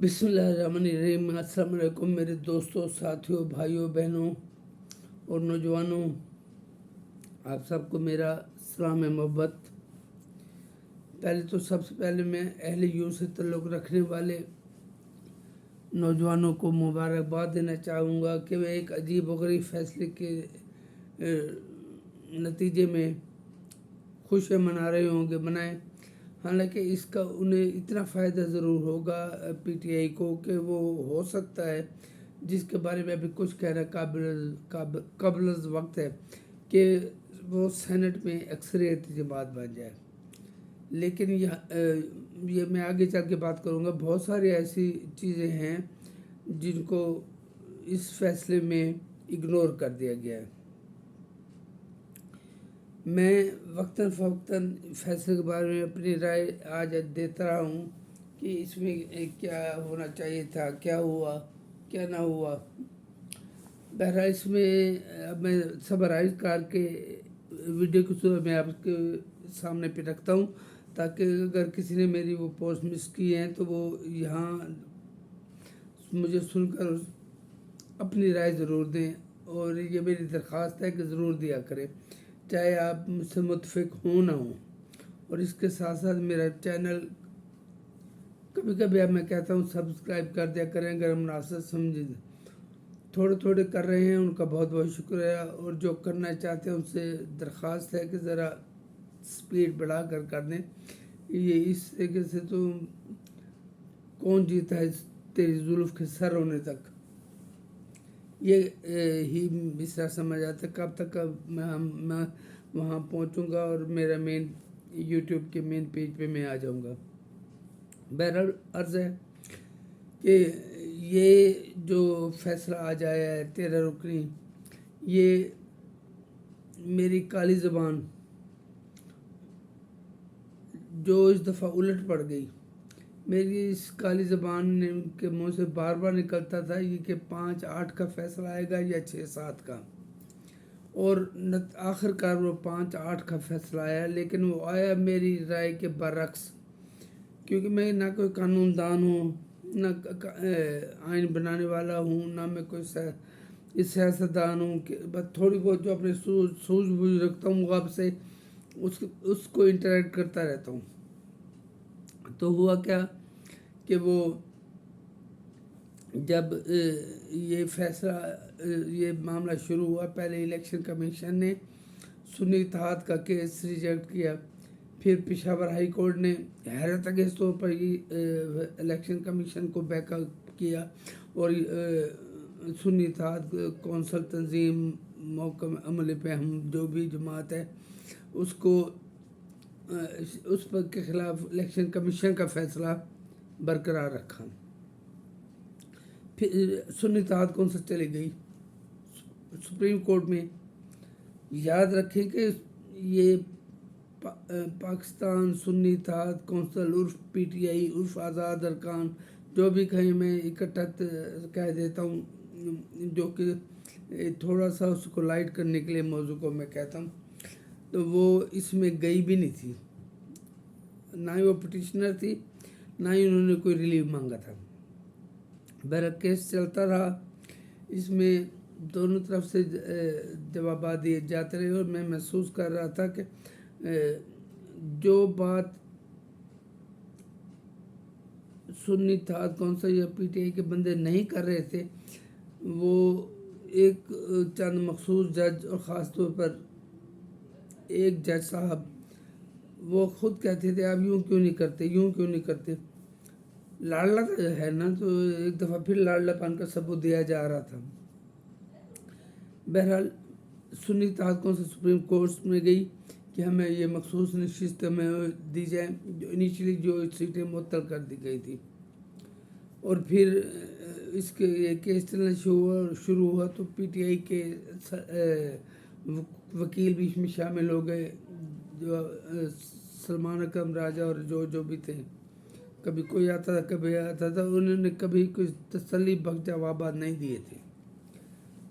बिस्मिल्लाहिर्रहमानिर्रहीम। अस्सलाम वालेकुम मेरे दोस्तों, साथियों, भाइयों, बहनों और नौजवानों, आप सबको मेरा सलाम मोहब्बत। पहले तो सबसे पहले मैं अहले यूं से ताल्लुक़ रखने वाले नौजवानों को मुबारकबाद देना चाहूँगा कि वे एक अजीब व गरीब फैसले के नतीजे में खुशियाँ मना रहे होंगे, मनाएं। हालांकि इसका उन्हें इतना फ़ायदा ज़रूर होगा पीटीआई को कि वो हो सकता है, जिसके बारे में अभी कुछ कहना काबिल वक्त है, कि वो सेनेट में अक्सरियत जमात बन जाए। लेकिन ये मैं आगे चल के बात करूँगा। बहुत सारी ऐसी चीज़ें हैं जिनको इस फैसले में इग्नोर कर दिया गया है। मैं वक्तन फ़वक्तन फैसले के बारे में अपनी राय आज देता रहा हूँ कि इसमें क्या होना चाहिए था, क्या हुआ, क्या ना हुआ। बहरहाल इसमें अब मैं समराइज करके वीडियो को सुबह मैं आपके सामने पे रखता हूँ, ताकि अगर किसी ने मेरी वो पोस्ट मिस की है तो वो यहाँ मुझे सुनकर अपनी राय ज़रूर दें। और ये मेरी दरख्वास्त है कि ज़रूर दिया करें, चाहे आप मुझसे मुतफिक हों ना हों। और इसके साथ साथ मेरा चैनल कभी कभी अब मैं कहता हूँ सब्सक्राइब कर दिया करें, अगर मुनासिब समझें। थोड़े थोड़े कर रहे हैं, उनका बहुत बहुत शुक्रिया। और जो करना चाहते हैं उनसे दरख्वास्त है कि ज़रा स्पीड बढ़ा कर दें। ये इस तरीके से तो कौन जीता है तेरी जुल्फ के सर होने तक, ये ही इस तरह समझ आता है। कब तक मैं वहाँ पहुँचूँगा और मेरा मेन यूट्यूब के मेन पेज पे मैं आ जाऊँगा। बहरहाल अर्ज़ है कि ये जो फैसला आ जाया है 13 रुकनी, ये मेरी काली ज़बान जो इस दफ़ा उलट पड़ गई। मेरी इस काली ज़बान ने उनके मुंह से बार बार निकलता था ये कि 5-8 का फैसला आएगा या 6-7 का, और आखिरकार वो 5-8 का फैसला आया। लेकिन वो आया मेरी राय के बरक्स, क्योंकि मैं ना कोई कानूनदान हूँ, ना आइन बनाने वाला हूँ, ना मैं कोई सियासतदान हूँ। कि बस थोड़ी बहुत जो अपने सूझबूझ रखता हूँ, वो आपसे उसको इंटरेक्ट करता रहता हूँ। तो हुआ क्या कि वो जब ये फैसला ये मामला शुरू हुआ, पहले इलेक्शन कमीशन ने सुन्नी इत्तेहाद का केस रिजेक्ट किया। फिर पेशावर हाई कोर्ट ने हैरत अंगेज़ तौर पर ये इलेक्शन कमीशन को बैकअप किया और सुन्नी इत्तेहाद कौंसल तंजीम मौकम अमले पे हम जो भी जमात है उसको उस पर के ख़िलाफ़ इलेक्शन कमीशन का फ़ैसला बरकरार रखा। फिर सुन्नी इत्तेहाद कौंसल चली गई सुप्रीम कोर्ट में। याद रखें कि ये पाकिस्तान सुन्नी इत्तेहाद कौंसल उर्फ पीटीआई उर्फ आज़ाद अरकान, जो भी कहीं मैं इकट्ठा कह देता हूँ, जो कि थोड़ा सा उसको लाइट करने के लिए मौजू को मैं कहता हूँ, तो वो इसमें गई भी नहीं थी। ना ही वो पिटिशनर थी, ना ही उन्होंने कोई रिलीफ मांगा था। बहरहाल केस चलता रहा, इसमें दोनों तरफ से जवाब दिए जाते रहे। और मैं महसूस कर रहा था कि जो बात सुन्नी इत्तेहाद कौंसल या पीटीआई के बंदे नहीं कर रहे थे, वो एक चंद मखसूस जज और ख़ास तौर पर एक जज साहब, वो खुद कहते थे आप यूँ क्यों नहीं करते, यूँ क्यों नहीं करते। लाडला है ना, तो एक दफ़ा फिर लाडलापन का सबूत दिया जा रहा था। बहरहाल सुन्नी इत्तेहाद कौंसल सुप्रीम कोर्ट में गई कि हमें ये मखसूस नशिस्त में दी जाए, जो इनिशियली जो सीटें मुअत्तल कर दी गई थी। और फिर इसके ये केस चलना शुरू हुआ तो पीटीआई के वकील भी इसमें शामिल हो गए, जो सलमान अकरम राजा और जो भी थे। कभी कोई आता था, कभी आता था, उन्होंने कभी कुछ तसल्ली बख्श जवाब नहीं दिए थे।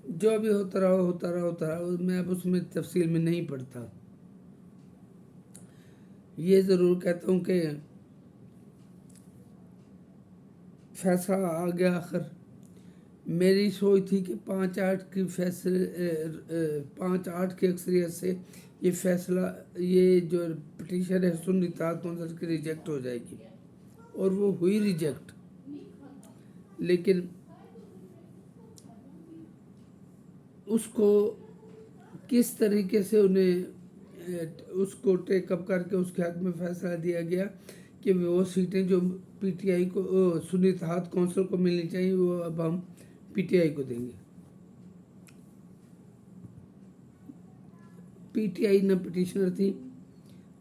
जो भी होता रहा, मैं अब उसमें तफसील में नहीं पढ़ता। ये ज़रूर कहता हूँ कि फैसला आ गया आखिर। मेरी सोच थी कि 5-8 की अक्सरियत से ये फैसला, ये जो पिटीशन है सुन्नी इत्तेहाद कौंसिल की रिजेक्ट हो जाएगी, और वो हुई रिजेक्ट। लेकिन उसको किस तरीके से उन्हें उसको टेकअप करके उसके हक में फैसला दिया गया कि वो सीटें जो पीटीआई को, सुन्नी इत्तेहाद कौंसिल को मिलनी चाहिए, वो अब हम पीटीआई को देंगे। पीटीआई ना पिटिशनर थी,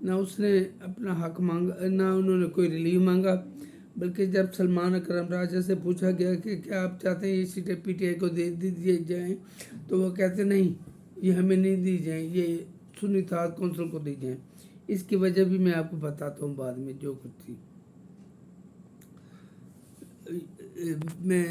ना उसने अपना हक मांगा, ना उन्होंने कोई रिलीव मांगा। बल्कि जब सलमान अकरम राजा से पूछा गया कि क्या आप चाहते हैं ये सीटें पीटीआई को दे दी जाएँ, तो वो कहते नहीं, ये हमें नहीं दी जाए, ये सुन्नी इत्तेहाद कौंसिल को दी जाए। इसकी वजह भी मैं आपको बताता हूँ बाद में जो कुछ थी। मैं